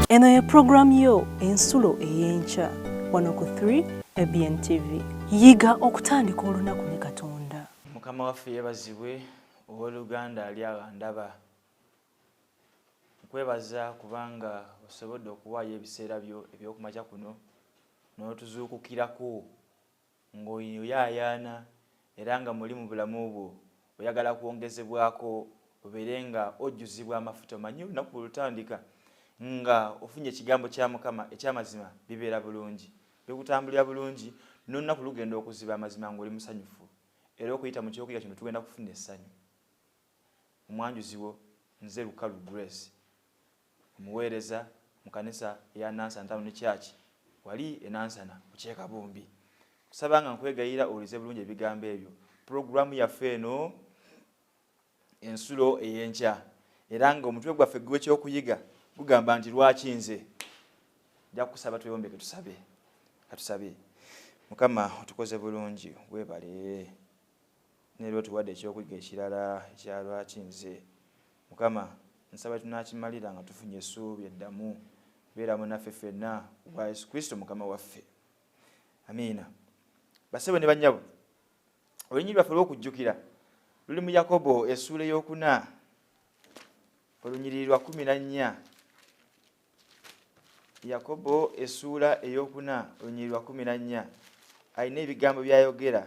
Eno ye program yo ensulo ey'enkya wano ku 3 ABN TV. Yiga okutandika olunaku ne Katonda. Mukama waffe yebazibwe ow'Oluganda ali ndaba. Nkwebaza kubanga osobodde okuwaayo ebiseera byo eby'okumakya kuno n'otuzuukukirako ng'oyaayaana era nga muli mu bulamu bwo oyagala kwongezebwako obeere nga ojjuzibwa amafuta omanyi olunaku olutandika nga ofunye ekigambo kya Mukama eky'amazima bibeera bulungi bikutambulira bulungi n'olunaku lugenda okuziba amazima ng'oli musanyufu era okuyita mu kyokuyiga kino tugenda kufuna essanyu. Omwanjuzi wo nze Lukalu Grace omuweereza mu kanisa eya Nansana Town Church wali enansana ku Kyekabumbi. Kusaba nga nkwegayira olize bulungi ebigambo ebyo. Programu yaffe eno ensulo ey'enkya era nga omutwe gwaffe gw'ekyokuyiga gugamba nti lwaki nze. Nja kusaba tweyombeke tusabe. Katusabe. Mukama otukoze bulungi weebale. Nero tuwadde ekyokuyiga ekirala ekya lwaki nze. Mukama nsaba tunakimalira nga tufunye essuubi eddamu beera munaffe ffenna wa Yesu Kristo Mukama waffe. Amiina. Basebo ne bannyabo olunyi lwaffe olw'okujjukira luli mu Yakobo essula ey'okuna olunyiriri lwa 14. Yakobo essula ey'okuna olunyiriri lwa 14 alina ebigambo byayogera.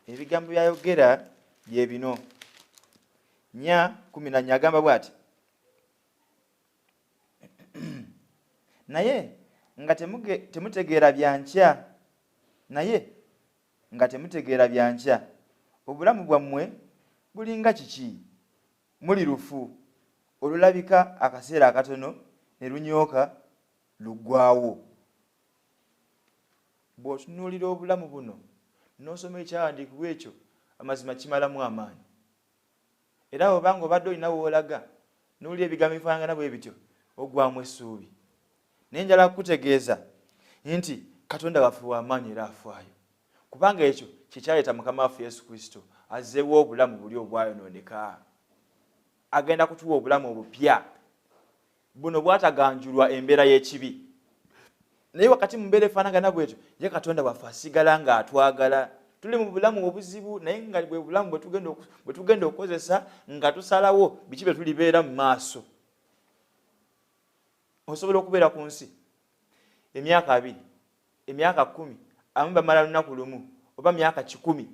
Ebigambo byayogera bye bino. 14 agamba bw'ati naye nga temutegeera byankya obulamu bwammwe bulinga kiki? Muli lufu olulabika akaseera akatono ne lunyooka luggwaawo. Bw'otunuulira obulamu buno n'osoma ekyawandiikibwa ekyo amazima kimalamu amaanyi. Era obanga obadde olina woolaga n'owulira ebigambo ebifaanagana bwe bityo oggwaamu essuubi. Naye njala kukutegeeza nti Katonda waffe w'amaanyi era afaayo. Kubanga ekyo kye kyaleeta Mukama waffe Yesu Kristo azzeewo obulamu buli obwayonooneka. Agenda kutuwa obulamu obupya buno bwataganjulwa embeera y'ekibi. Naye wakati mu mbeera efaanagana bwetyo ye Katonda waffe asigala ng'atwagala. Tuli mu bulamu obuzibu naye nga bwe bulamu bwe tugenda okukozesa nga tusalawo biki bye tulibeera mu maaso. Osobola okubeera ku nsi emyaka 2, emyaka 10, abamu bamala lunaku lumu oba myaka 10.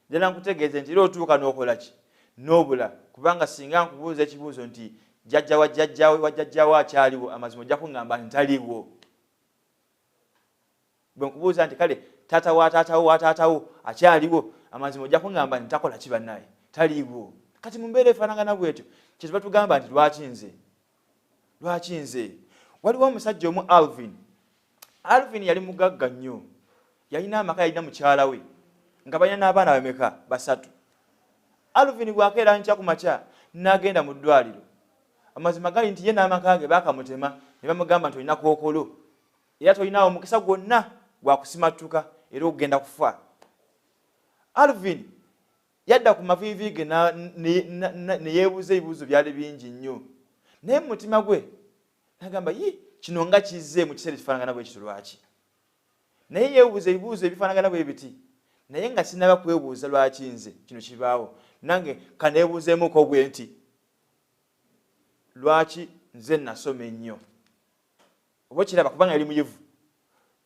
Njala nkutegeeze nti era otuuka n'okola ki? N'obula. Kubanga singa nkubuuza ekibuuzo nti jjajjawe akyaliwo amazima ojja kuŋŋamba nti taliwo. Bwe nkubuuza nti kale taata wa taatawo akyaliwo amazima ojja kuŋŋamba nti takola ki bannaye? Taliwo. Kati mu mbeera efaanagana bwetyo kye tuba tugamba nti lwaki nze? Lwaki nze? Waliwo omusajja omu Alvin yali mugagga nnyo. Yalina amaka, yalina mukyala we nga balina n'abaana bameka? 3. Alvin bw'akeera nkya ku makya n'agenda mu ddwaliro. Amazima gali nti ye n'amaka ge baakamutema ne bamugamba nti olina kookolo era tolinaawo omukisa gwonna gwakusimattuka era okugenda kufa. Alvin yadda ku maviivi ge ne yeebuuza ebibuuzo byali bingi nnyo. Naye mu mutima gwe n'agamba kino nga kizze mu kiseera ekifaanagana bwe kityo lwaki? Naye yeebuuza ebibuuzo ebifaanagana bwe biti. Naye nga sinaba kwebuuza lwaki nze kino kibaawo. Nange kaneebuuzeemuko bwe nti lwaki nze nasoma ennyo? Oba kiraba kubanga yali muyivu.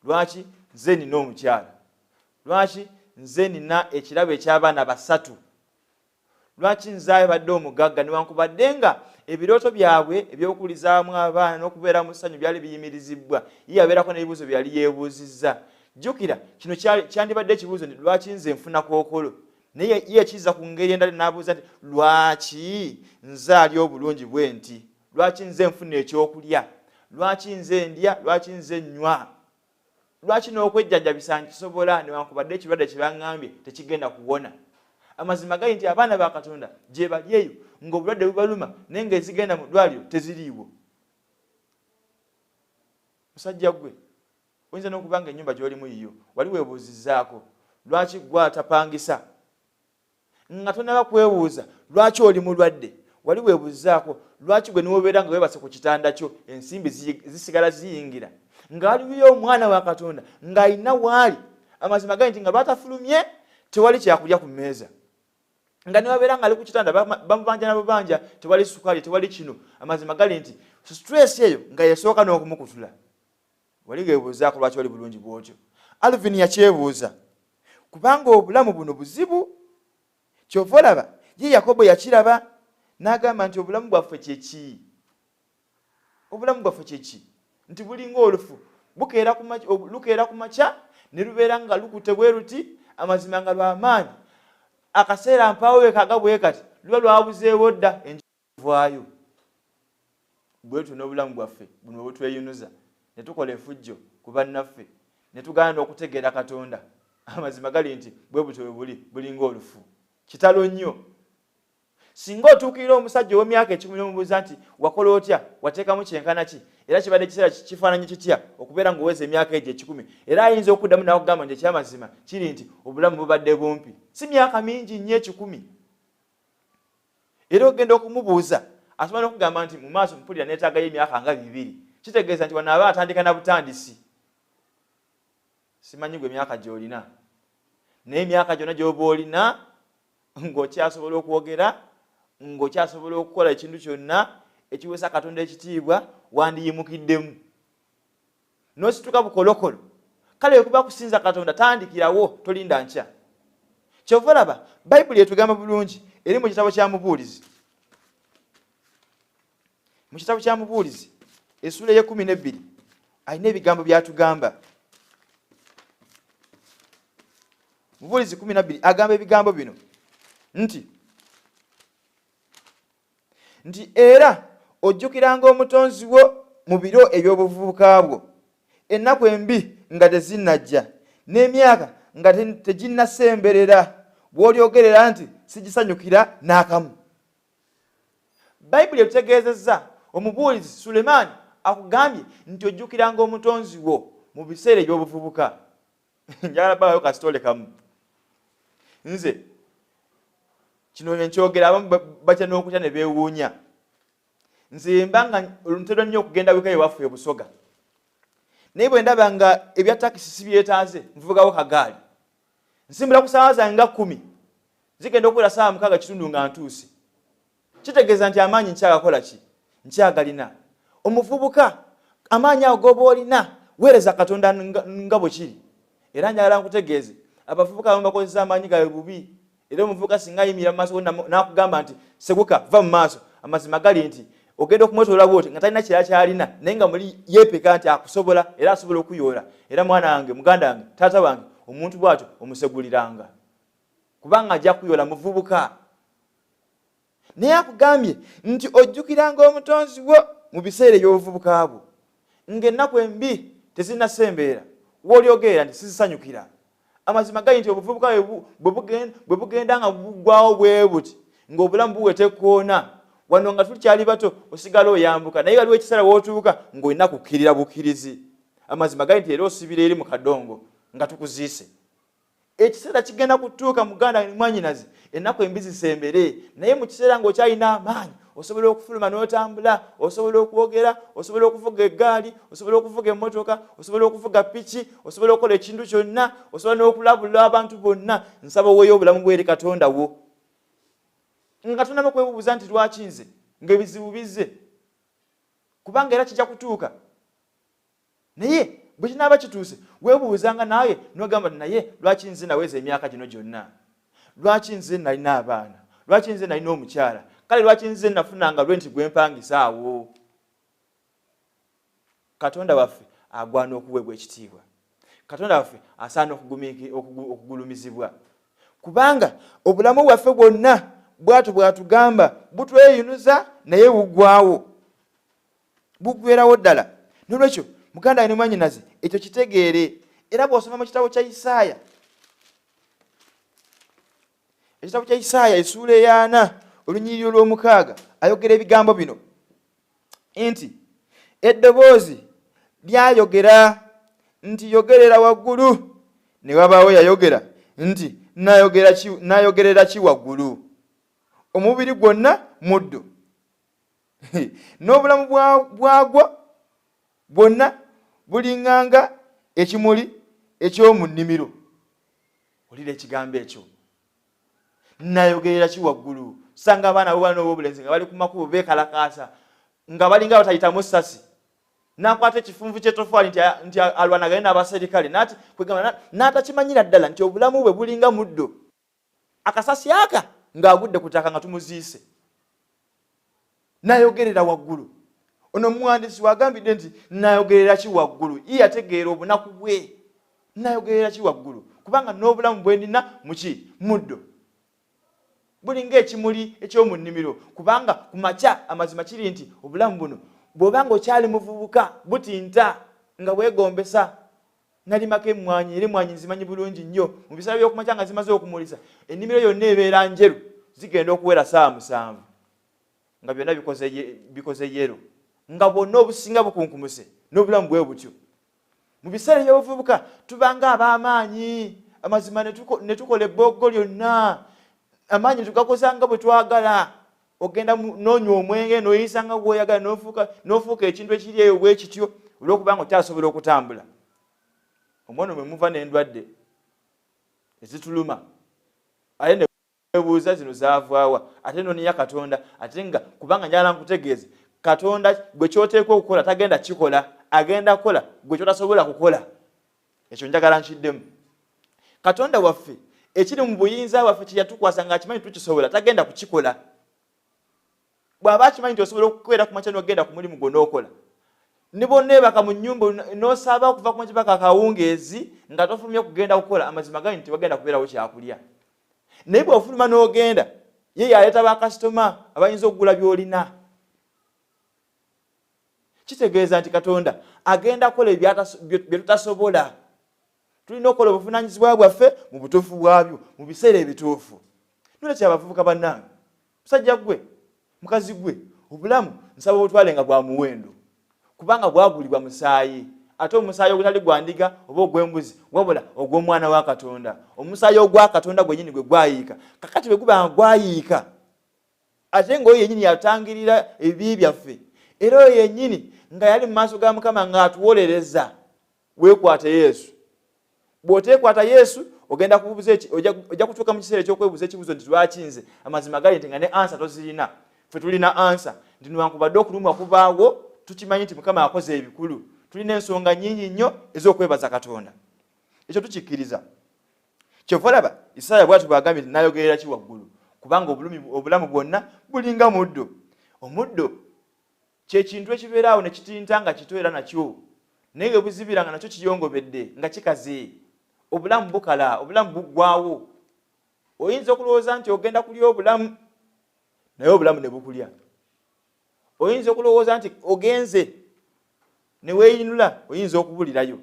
Lwaki nze nina omukyala? Lwaki nze nina ekirabo eky'abaana 3? Lwaki nze badde omugagga newankubadde nga ebirooto byabwe eby'okukulizaamu abaana n'okubeera mu ssanyu byali biyimirizibwa, ye abeerako n'ebibuuzo bye yali yeebuuzizza. Jjukira kino kyandibadde ekibuuzo nti lwaki nze nfuna kookolo? Naye ye kizza ku ngeri endala n'abuuza nti lwaki nze ali obulungi bwe nti? Lwaki nze nfuna ekyokulya? Lwaki nze ndya? Lwaki nze nnywa? Lwaki n'okwejjanjabisa nkisobola newankubadde ekirwadde kye baŋŋambye tekigenda kuwona? Amazima gali nti abaana ba Katonda gye bali eyo ng'obulwadde bubaluma naye ng'ezigenda mu ddwaliro teziriiwo. Musajja gwe oyinza n'okubanga ennyumba gy'olimu yiyo wali weebuuzizzaako lwaki gwatapangisa? Nga tonaba kwebuuza lwaki oli mulwadde wali weebuuzaako lwaki gwe niwobeera nga weebase ku kitanda kyo ensimbi zisigala ziyingira nga waliyo omwana wa Katonda ng'alina waali amazima gali nti nga lwatafulumye tewali kyakulya ku mmeeza nga niwabeera nga ali ku kitanda bamubanja nababanja tewali sukaali tewali kino amazima gali nti stress eyo nga yesooka n'okumukutula wali weebuuzaako lwaki wali bulungi bwotyo. Alvin yakyebuuza kubanga obulamu buno buzibu kyova olaba ye Yakobo yakiraba n'agamba nti obulamu bwaffe kyeki obulamu bwaffe kyeki nti bulinga olufu lukeera ku makya ne lubeera nga lukute bwe ruti amazima nga lw'amaanyi akaseera mpaawo wekaga bwe kati luba lwabuzeewo dda enjivaayo bwetu n'obulamu bwaffe buno bwetweyunuza ne tukola efujjo ku bannaffe ne tugaana okutegeera Katonda amazima gali nti bwe butyo bwe bulinga olufu kitalo nnyo. Singa otuukirira omusajja ow'emyaka 10 n'omubuuza nti wakola otya wateekamu kyenkana ki era kibadde kiseera kifaananyi kitya okubeera ng'oweza emyaka egyo 10 era ayinza okuddamu n'akugamba nti ekyamazima kiri nti obulamu bubadde bumpi si myaka mingi nnyo 10 era ogenda okumubuuza asobola n'okugamba nti mu maaso mpulira neetaagayo emyaka nga 2 kitegeeza nti wano aba atandika na butandisi. Simanyi gwe emyaka gy'olina naye emyaka gyonna gy'oba olina ng'okyasobola okwogera ng'okyasobola okukola ekintu kyonna ekiweesa Katonda ekitiibwa wandiyimukiddemu n'osituka bukolokolo kale okuba kusinza Katonda tandikirawo tolinda nkya. Kyova olaba Bayibuli etugamba bulungi eri mu kitabo kya Mubuulizi essula ye 12 alina ebigambo byatugamba. Mubuulizi 12 agamba ebigambo bino nti era ojjukiranga omutonzi wo mu biro eby'obuvubuka bwo ennaku embi nga tezinnajja n'emyaka nga teginnasemberera bw'olyogerera nti sigisanyukira n'akamu. Bayibuli etutegeezezza omubuulizi Sulemaani akugambye nti ojjukiranga omutonzi wo mu biseera eby'obuvubuka. Njagala bayo kasitole kamu nze kino nkyogera abamu batya n'okutya ne beewuunya. Nze mbanga ntera nnyo okugenda weka ewaffe e Busoga naye bwe ndaba nga ebya takisi si byetaaze nvugawo kagaali nsimbula ku ssaawa zange nga 10 zigenda okuwera ssaawa 6 nga ntuuse. Kitegeeza nti amaanyi nkyagakola ki nkyagalina. Omuvubuka amaanyi ago g'oba olina weereza Katonda nga bwe kiri era njagala nkutegeeze abavubuka abamu bakozesa amaanyi gaabwe bubi era omuvubuka singa ayimira mu maaso n'akugamba nti seguka va mu maaso amazima gali nti ogenda okumwetoola bwoti nga talina kirala kyalina naye nga muli yeepeka nti akusobola era asobola okuyoola. Era mwana wange muganda wange taata wange omuntu bw'atyo omuseguliranga kubanga ajja kuyoola muvubuka. Naye akugambye nti ojjukiranga omutonzi wo mu biseera eby'obuvubuka bwo ng'ennaku embi tezinnasembeera w'olyogerera nti sizisanyukira. Amazima gali nti obuvubuka bwe bugenda nga buggwawo bwe buti ng'obulamu buwete koona wano nga tukyali bato osigala oyambuka naye waliwo ekiseera w'otuuka ng'olina kukkirira bukkirizi. Amazima gali nti era osibira eri mu kadongo nga tukuziise. Ekiseera kigenda kutuuka muganda mwanyinazi ennaku embi zisembere naye mu kiseera ng'okyalina amaanyi osobola okufuluma n'otambula osobola okwogera osobola okuvuga eggaali osobola okuvuga emmotoka osobola okuvuga piki osobola okukola ekintu kyonna osobola n'okulabula abantu bonna. Nsaba oweeyo obulamu bw'eri Katonda wo nga tonna n'okwebuuza nti lwaki nze ng'ebizibu bizze kubanga era kijja kutuuka naye bwe kinaaba kituuse weebuuzanga naye n'ogamba naye lwaki nze naweza emyaka gino gyonna lwaki nze nalina abaana lwaki nze nalina omukyala kale lwaki nze nafunanga lwenti gwempangisa awo. Katonda waffe agwana okuweebwa ekitiibwa. Katonda waffe asaana okugulumizibwa kubanga obulamu bwaffe bwonna bw'atyo bw'atugamba butweyunuza naye buggwawo buggweerawo ddala. Nolwekyo muganda ne mwanyinaze ekyo kitegeere era bw'osoma mu kitabo kya Isaaya ekitabo kya Isaaya essula ya 4 olunyiriri olw'omukaaga ayogera ebigambo bino nti eddoboozi lyayogera nti yogerera waggulu ne wabaawo yayogera nti nayogerera ki waggulu. Omubiri gwonna muddo n'obulamu bwagwo bwonna bulinganga ekimuli eky'omu nnimiro. Olira ekigambo ekyo. Nayogerera ki waggulu? Sanga abaana bo bano b'obulenzi nga bali ku makubo beekalakaasa nga balinga batayitamu ssasi. N'akwata ekifunvu ky'ettofaali nti alwanagane n'abaserikale n'atakimanyira ddala nti obulamu bwe bulinga muddo. Akasasi aka ng'agudde ku ttaka nga tumuziise. Nayogerera waggulu. Ono omuwandiisi wagambidde nti nayogerera ki waggulu? Yategeera obunaku bwe. Nayogerera ki waggulu? Kubanga n'obulamu bwe ndina muki? Muddo. Bulinga ekimuli eky'omu nnimiro. Kubanga ku makya amazima kiri nti obulamu buno bw'obanga okyali muvubuka butinta nga bwegombesa. Nalimako emmwanyi era emmwanyi nzimanyi bulungi nnyo. Mu biseera by'okumakya nga zimaze okumulisa ennimiro yonna ebeera njeru zigenda okuwera ssaawa 7 nga byonna bikoze yero nga bwonna obusinga bukunkumuse n'obulamu bwe butyo. Mu biseera by'obuvubuka tubanga ab'amaanyi amazima ne tukola ebboggo lyonna amaanyi tugakoza nga bwe twagala. Ogenda n'onywa omwenge n'oyisa nga bw'oyagala n'ofuuka ekintu ekiri eyo bwe kityo olw'okubanga okyasobola okutambula. Omwana mwe muva n'endwadde ezituluma ate ne weebuuza zino zaavaawa ate n'oniya Katonda ate nga kubanga njala nkutegeeze Katonda gwe ky'oteekwa okukola tagenda kikola, agenda kukola gwe ky'otasobola kukola. Ekyo njagala nkiddemu. Katonda waffe ekiri mu buyinza bwaffe kye yatukwasa ng'akimanyi tukisobola tagenda kukikola. Bw'aba akimanyi nti osobola okukwera ku makya n'ogenda ku mulimu gwo n'okola. Ne bonna ebaka mu nnyumba n'osaba okuva ku makya paka akawungeezi nga tofulumye kugenda kukola amazima gali nti wagenda kubeerawo kyakulya. Naye bw'ofuluma n'ogenda ye yaleeta bakasitoma abayinza okugula by'olina. Kitegeeza nti Katonda agenda kukola bye tutasobola. Tulina okukola obuvunaanyizibwa bwaffe mu butuufu bwabyo mu biseera ebituufu. Nolekya abavubuka bannange, musajja gwe, mukazi gwe, obulamu nsaba obutwale nga bwa muwendo. Kubanga bwagulibwa musaayi. Ate omusaayi ogutali gwa ndiga oba ogw'embuzi wabula ogw'omwana wa Katonda. Omusaayi ogwa Katonda gwennyini gwe gwayiika. Kakati bwe gubanga gwayiika ate ng'oyo yennyini yatangirira ebibi byaffe. Era oyo yennyini nga yali mu maaso ga Mukama ng'atuwolereza. Weekwate Yesu. Bw'oteekwata Yesu ogenda kubuuza ojja kutuuka mu kiseera eky'okwebuuza ekibuuzo nti lwaki nze? Amazima gali nti nga ne ansa tozirina. Ffe tulina ansa nti newankubadde okulumwa kubaawo tukimanyi nti Mukama akoze ebikulu. Tulina ensonga nnyingi nnyo ez'okwebaza Katonda. Ekyo tukikkiriza. Kyova olaba Isaaya bw'atyo bw'agambye nti nayogerera ki waggulu? Kubanga obulamu bwonna bulinga muddo. Omuddo kye kintu ekibeeraawo ne kitinta nga kito era nakyo. Naye bwe buzibira nga nakyo kiyongobedde nga kikaze. Obulamu bukala, obulamu buggwaawo. Oyinza okulowooza nti ogenda kulya obulamu naye obulamu ne bukulya. Oyinza okulowooza nti ogenze ne weeyinula oyinza okubulirayo.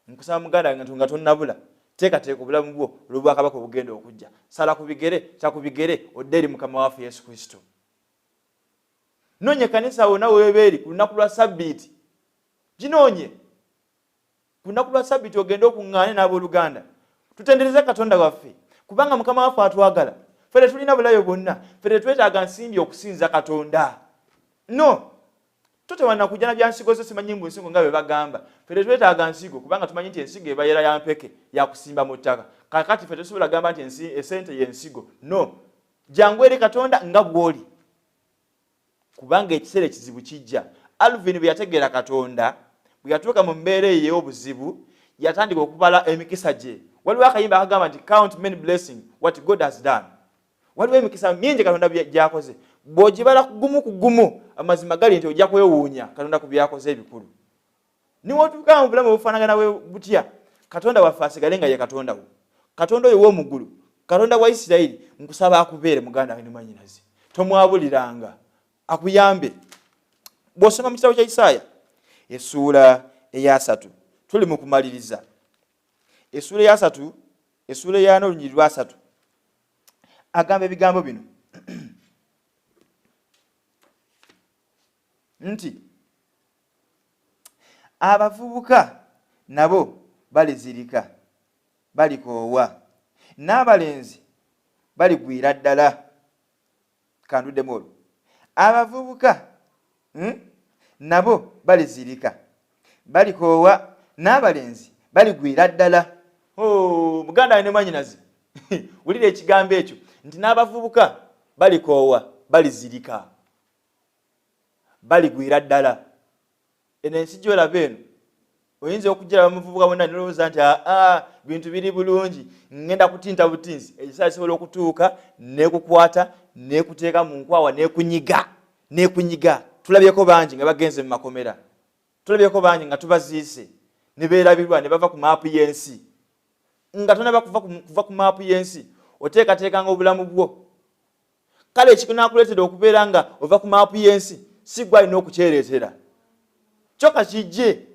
Nkusaba muganda nga tonnabula teekateeka obulamu bwo olw'obwakabaka obugenda okujja. Sala ku bigere, kya ku bigere odde eri Mukama waffe Yesu Kristo. Noonye kanisa wonna weebeeri ku lunaku lwa Ssabbiiti. Ginoonye. Ku lunaku lwa Ssabbiiti ogende okuŋŋaane n'abooluganda. Tutendereze Katonda waffe kubanga Mukama waffe atwagala. Ffe tulina bulayo bwonna. Ffe twetaaga nsimbi okusinza Katonda. No. Totewana kujja na byansigo zo simanyi mbu nsigo nga bwe bagamba. Ffe twetaaga nsigo kubanga tumanyi nti ensigo ebayera ya mpeke ya kusimba mu ttaka. Kakati ffe tesobola gamba nti esente y'ensigo. No. Jangu eri Katonda nga bw'oli. Kubanga ekiseera ekizibu kijja. Alvin bwe yategeera Katonda, bwe yatuuka mu mbeera ey'obuzibu, yatandika okubala emikisa gye. Waliwo akayimba akagamba nti count many blessings what God has done. Waliwo emikisa mingi Katonda gy'akoze. Bw'ogibala kugumu kugumu amazima gali nti ojja kwewuunya Katonda ku by'akoze ebikulu. Niwotuuka mu bulamu obufaanagana butya, Katonda waffe asigale nga ye Katonda wo. Katonda oyo w'omu ggulu, Katonda wa Isirayiri, nkusaba akubeere muganda we ne mwannyinaze. Tomwabuliranga, akuyambe. Bw'osoma mu kitabo kya Isaaya essuula eya 3, tuli mu kumaliriza. Essuula eya 3, essuula eya 4 olunyiriri lwa 3 agamba ebigambo bino nti abavubuka nabo balizirika, balikoowa, n'abalenzi baligwira ddala. Kanduddemu olwo. Abavubuka nabo balizirika, balikoowa, n'abalenzi baligwira ddala. Muganda ne mwanyinazi wulira ekigambo ekyo nti n'abavubuka balikoowa, balizirika, baligwira ddala. Eno ensi gy'olaba eno oyinza okujjira bamuvubuka bonna nolowooza nti bintu biri bulungi, ngenda kutinta butinzi, ekiseera kisobola okutuuka neekukwata neekuteeka mu nkwawa neekunyiga. Tulabyeko bangi nga bagenze mu makomera, tulabyeko bangi nga tubaziise ne beerabirwa ne bava ku maapu y'ensi. Nga tonaba kuva ku maapu y'ensi oteekateekanga obulamu bwo. Kale ekinaakuleetera okubeera nga ova ku maapu y'ensi si gwe alina okukyereetera, kyokka kijje.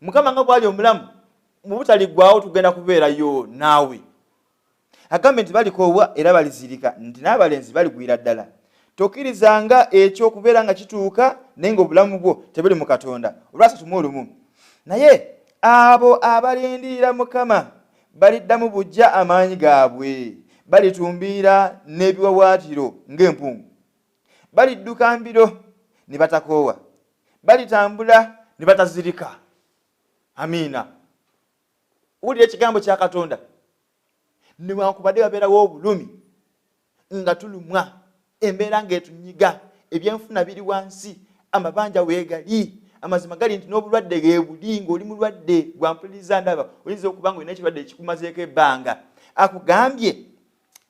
Mukama nga bw'ali omulamu mu butaliggwaawo tugenda kubeerayo naawe. Agambe nti balikoowa era balizirika, nti n'abalenzi baligwira ddala. Tokkirizanga ekyo okubeera nga kituuka naye ng'obulamu bwo tebuli mu Katonda. Olwasatu mu olumu. Naye abo abalindirira Mukama baliddamu bujja amaanyi gaabwe, balitumbiira n'ebiwawaatiro ng'empungu, balidduka mbiro ne batakoowa, balitambula ne batazirika. Amiina. Wulira ekigambo kya Katonda. Newankubadde wabeerawo obulumi nga tulumwa, embeera ng'etunyiga, ebyenfuna biri wansi, amabanja weegali, amazima gali nti n'obulwadde geebuli, ng'oli mulwadde gwampuliriza ndaba oyinza okuba nga olina ekirwadde ekikumazeeko ebbanga. Akugambye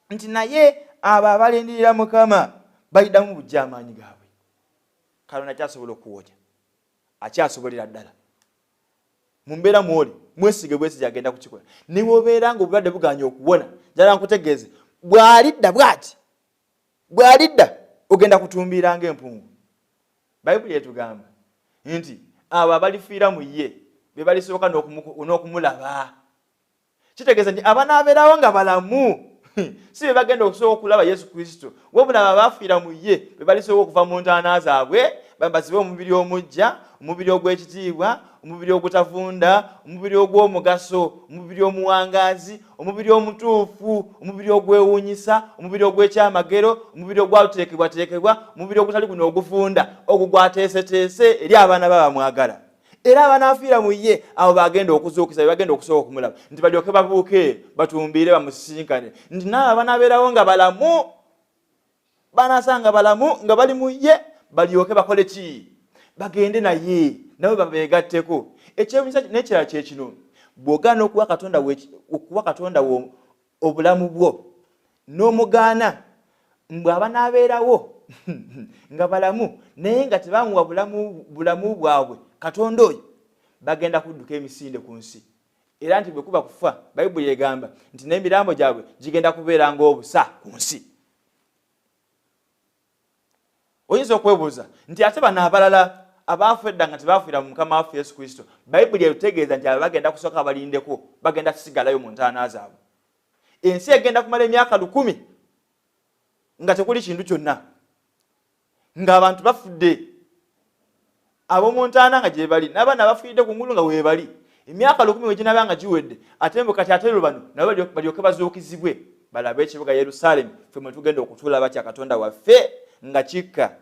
nti naye abo abalindirira Mukama baliddamu bujja amaanyi gaabwe. Katonda akyasobola okuwonya, akyasobolera ddala. Mu mbeera mw'oli mwesige bwesige agenda kukikola. Ne bw'obeera nga obulwadde buganya okuwona, njala nkutegeeze bw'alidda bw'ati, bw'alidda ogenda kutumbiira ng'empungu. Bayibuli etugamba nti abo abalifiira mu ye be balisooka n'okumulaba. Kitegeeza nti abanaabeerawo nga balamu si be bagenda okusooka okulaba Yesu Kristo, wabula abafiira mu ye be balisooka okuva mu ntaana zaabwe bazibe omubiri omujja, omubiri ogw'ekitiibwa, omubiri ogutavunda, omubiri ogw'omugaso, omubiri omuwangaazi, omubiri omutuufu, omubiri ogwewuunyisa, omubiri ogw'ekyamagero, omubiri ogwateekebwateekebwa, omubiri ogutali guno ogufunda, ogwo gwateeseteese eri abaana babamwagala. Era abanaafiira mu ye abo bagenda okuzuukiza, bagenda okusooka okumulaba, nti balyoke babuuke batumbiire bamusisinkane, nti naawe abanaabeerawo nga balamu, banaasanga balamu nga bali mu ye, balyoke bakole ki? Bagende naye nabo babeegatteko. Ekyewuunyisa n'ekirala kye kino, bw'ogaana okuwa Katonda wo obulamu bwo n'omugaana, mbwe abanaabeerawo nga balamu naye nga tebamuwa bulamu bwabwe Katonda oyo, bagenda kudduka emisinde ku nsi. Era nti bwe kuba kufa, Bayibuli egamba nti n'emirambo gyabwe gigenda kubeera ng'obusa ku nsi. Oyinza okwebuuza nti ate bano abalala abaafu edda nga tebaafiira mu Mukama waffe Yesu Kristo, Bayibuli etutegeeza nti abo bagenda kusooka balindeko, bagenda kusigalayo mu ntaana zaabwe. Ensi egenda kumala emyaka 1000 nga tekuli kintu kyonna, ng'abantu bafudde, ab'omu ntaana nga gye bali, n'abaana bafiiridde ku ngulu nga weebali. Emyaka 1000 we ginaaba nga giwedde, ate mbu kati ate bano nabo balyoke bazuukizibwe, balabe ekibuga Yerusaalemi ffe mwe tugenda okutuula batya Katonda waffe nga kikka.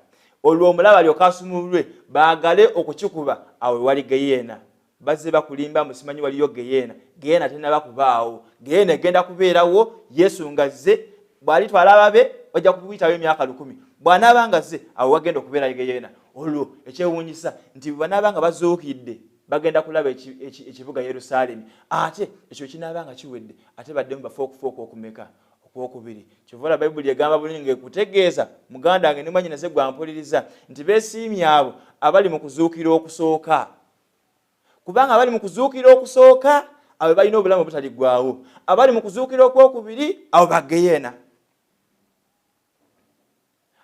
Olwo omulaba alyoke asumululwe, baagale okukikuba awo wali Geyeena. Bazze bakulimba musimanyi waliyo Geyeena. Geyeena tennaba kubaawo. Geyeena egenda kubeerawo, Yesu ngazze, bw'alitwala ababe bajja kuyitawo emyaka 1000. Bw'anaaba ngazze awo wagenda okubeera Geyeena. Olwo ekyewuunyisa nti bw'anaaba nga bazuukidde bagenda kulaba ekibuga Yerusaalemi. Ate ekyo kinaaba nga kiwedde, ate baddemu bafe okufuuka okumeka? Okwokubiri. Kyova Bayibuli egamba bulungi ng'ekutegeeza muganda wange ne mwannyinaze gwampuliriza nti beesiimye abo abali mu kuzuukira okusooka. Kubanga abali mu kuzuukira okusooka abo balina obulamu obutaliggwaawo. Abali mu kuzuukira okwokubiri abo bageyeena.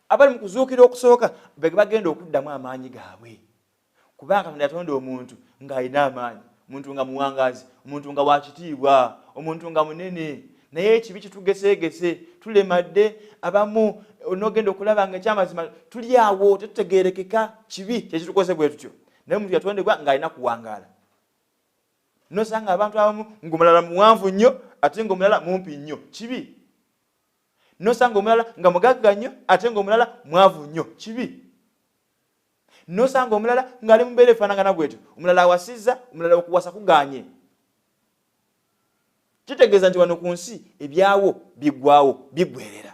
Abali mu kuzuukira okusooka bagenda okuddamu amaanyi gaabwe. Kubanga Katonda yatonda omuntu ng'alina amaanyi, omuntu nga muwangaazi, omuntu nga wakitiibwa, omuntu nga munene. Naye ekibi kitugeseegese, tulemadde, abamu onogenda okulaba nga ekyamazima tuli awo tetutegeerekeka, kibi kyekitukoze bwe tutyo. Naye omuntu yatondebwa ng'alina kuwangaala. Nosanga abantu abamu ng'omulala muwanvu nnyo ate ng'omulala mumpi nnyo, kibi. Nosanga omulala nga mugagga nnyo ate ng'omulala mwavu nnyo, kibi. nosanga omulala ngali mumbeera efaanagana bwetyo, omulala awasizza, omulala okuwasa kuganye. Kitegeeza nti wano ku nsi ebyawo biggwaawo, biggwerera.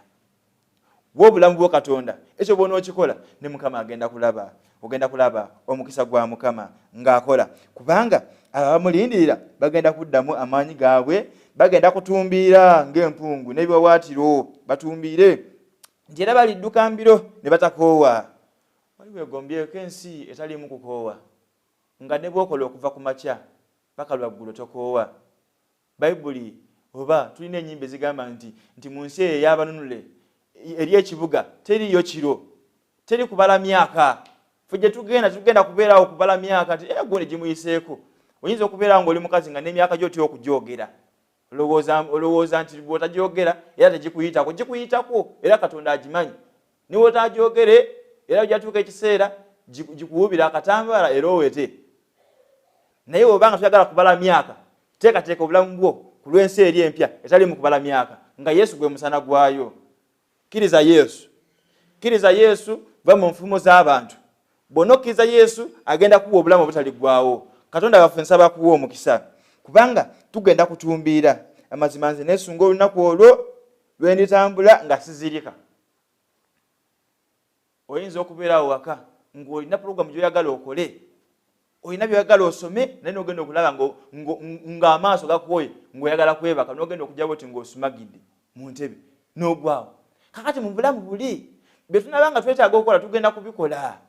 W'obulamu bwo Katonda ekyo bw'ona okikola ne Mukama agenda kulaba, ogenda kulaba omukisa gwa Mukama ng'akola, kubanga abamulindirira bagenda kuddamu amaanyi gaabwe, bagenda kutumbiira ng'empungu n'ebiwawaatiro batumbiire nti era balidduka mbiro ne batakoowa. Wali weegombyeko ensi etaliimu kukoowa, nga ne bw'okola okuva ku makya paka lwaggulo tokoowa. Bayibuli oba tulina ennyimba ezigamba nti mu nsi eyo ey'abanunule eri ekibuga teriyo kiro, teri kubala myaka. Ffe gye tugenda kubeerawo kubala myaka nti gundi gimuyiseeko. Oyinza okubeerawo ng'oli mukazi nga n'emyaka gyo otya okugyogera. Olowooza nti bw'otagyogera era tegikuyitako, gikuyitako era Katonda agimanyi. Niwe otagyogere era ojatuuka ekiseera gikuwubira akatambaala era owete. Naye obanga tuyagala kubala myaka, teekateeka obulamu bwo ku lw'ensi eri empya etali mu kubala myaka, nga Yesu gwe musana gwayo. Kkiriza Yesu. Kkiriza Yesu, va mu nfumo z'abantu. Bw'ona okkiriza Yesu agenda kuwa obulamu obutaliggwaawo. Katonda waffe nsaba kuwa omukisa, kubanga tugenda kutumbiira. Amazima nze neesunga olunaku olwo lwe nditambula nga sizirika. Oyinza okubeerawo waka ng'olina pulogulamu gy'oyagala okole, olina by'oyagala osome, naye n'ogenda okulaba ng'amaaso gakuwoye ng'oyagala kwebaka, n'ogenda okujjawo oti ng'osumagidde mu ntebe n'ogwawo. Kakati mu bulamu buli bye tunaba nga twetaaga okukola tugenda kubikola,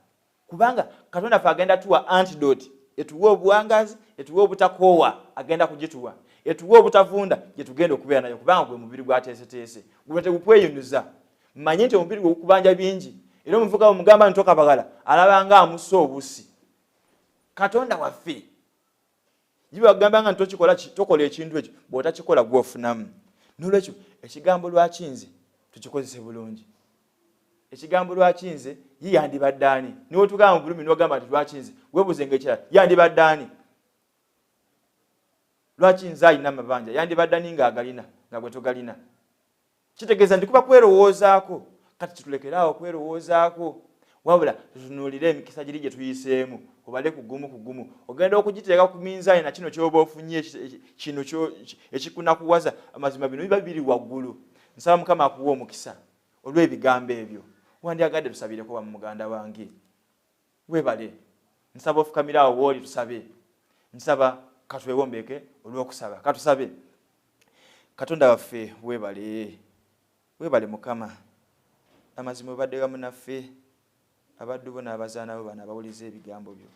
kubanga Katonda ffe agenda tuwa antidote, etuwa obuwangazi, etuwa obutakoowa agenda kugituwa, etuwa obutavunda gye tugenda okubeera nayo, kubanga gwe mubiri gwateeseteese, gwe tegukweyunuza. Mmanyi nti omubiri gwe gukubanja bingi, era omuvubuka bw'omugamba nti tokabagala alaba nga amussa obusi. Katonda waffe yiwe agamba nga tokola ekintu ekyo, bw'otakikola gw'ofunamu. N'olwekyo ekigambo lwaki nze tukikozese bulungi. Ekigambo lwaki nze ye yandibadde ani? Niwe tugamba mu bulumi n'ogamba nti lwaki nze, weebuuzenga ekirala, yandibadde ani? Lwaki nze alina amabanja, yandibadde ani ng'agalina nga gwe togalina? Kitegeeza nti kuba kwerowoozaako. Kati kitulekeraawo kwerowoozaako, wabula tutunuulire emikisa giri gye tuyiseemu, obale ku gumu. Ogenda okugiteeka ku minzaani na kino ky'oba ofunye kino ekikunakuwaza, amazima bino biba biri waggulu. Nsaba Mukama akuwa omukisa olw'ebigambo ebyo. Wandyagadde tusabireko wa muganda wange. Weebale. Nsaba ofukamirawo w'oli tusabe. Nsaba katwewombeeke olw'okusaba. Katusabe. Katonda waffe weebale. Weebale Mukama. Amazima obadde gamu naffe, abaddu bo n'abazaana bo bano abawuliza ebigambo byo.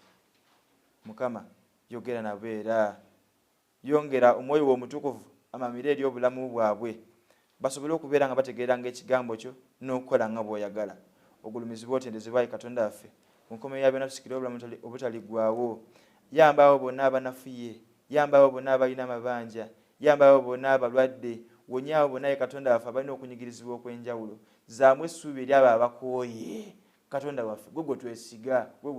Mukama yogera nabo era yongera omwoyo wo omutukuvu amamire eri obulamu bwabwe, basobole okubeera nga bategeera ng'ekigambo kyo n'okukola nga bw'oyagala. Ogulumizibwa otendezebwa Ayi Katonda waffe, ku nkomerero ya byonna tusikire obulamu obutaliggwaawo. Yamba abo bonna abanafuye, yamba abo bonna abalina amabanja, yamba abo bonna abalwadde, wonya abo bonna Ayi Katonda waffe abalina okunyigirizibwa okw'enjawulo. Zaamu essuubi eri abo abakooye. Katonda waffe gwe gwe twesiga, gwe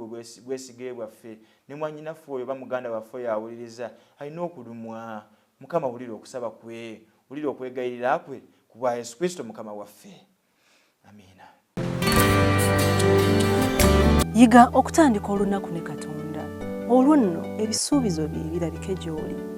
bwesige bwaffe, ne mwannyinaffe oyo bamuganda waffe oyo awuliriza alina okulumwa. Mukama wulira okusaba kwe, wulira okwegayirira kwe ku bwa Yesu Kristo Mukama waffe. Amiina. Yiga okutandika olunaku ne Katonda. Olwo nno ebisuubizo bye birabike gy'oli.